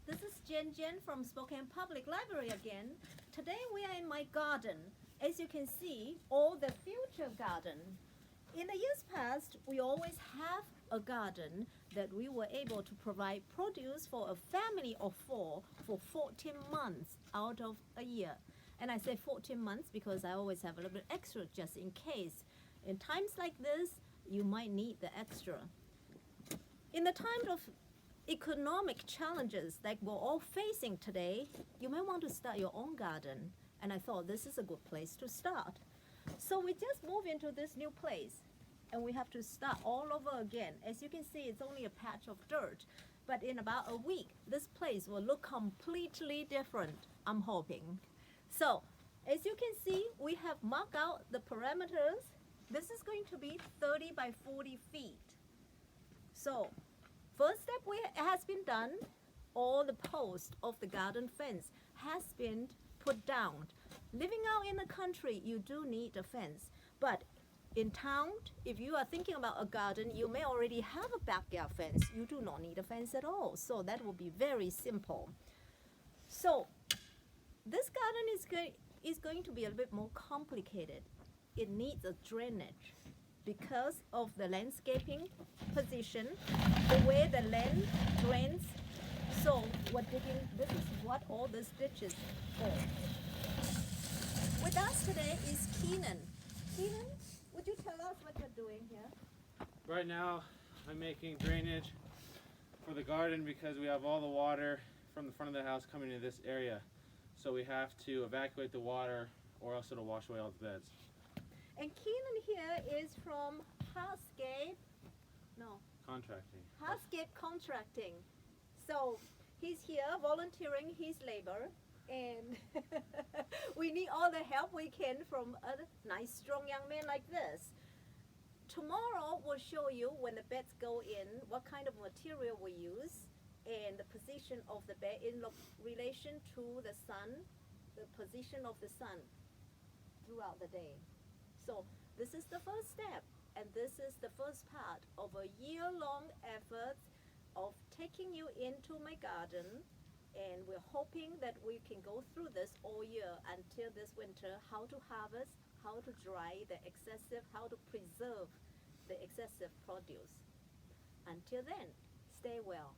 This is Jen from Spokane Public Library again. Today we are in my garden. As you can see, all the future garden. In the years past, we always have a garden that we were able to provide produce for a family of 4 for 14 months out of a year. And I say 14 months because I always have a little bit extra just in case. In times like this, you might need the extra. In the time of economic challenges like we're all facing today, you may want to start your own garden. And I thought this is a good place to start. So we just moved into this new place and we have to start all over again. As you can see, it's only a patch of dirt. But in about a week, this place will look completely different, I'm hoping. So, as you can see, we have marked out the parameters. This is going to be 30 by 40 feet. So, first step has been done. All the posts of the garden fence has been put down. Living out in the country, you do need a fence. But in town, if you are thinking about a garden, you may already have a backyard fence. You do not need a fence at all. So that will be very simple. So this garden is going to be a bit more complicated. It needs a drainage because of the landscaping position, the way the land drains. So we're digging, this is what all these ditches for. With us today is Keenan. Keenan, would you tell us what you're doing here? Right now, I'm making drainage for the garden because we have all the water from the front of the house coming into this area. So we have to evacuate the water or else it'll wash away all the beds. And Keenan here is from Hardscape Contracting. So he's here volunteering his labor, and we need all the help we can from a nice strong young man like this. Tomorrow we'll show you when the beds go in what kind of material we use and the position of the bed in relation to the sun, the position of the sun throughout the day. So this is the first step, and this is the first part of a year-long effort of taking you into my garden, and we're hoping that we can go through this all year until this winter, how to harvest, how to dry the excessive, how to preserve the excessive produce. Until then, stay well.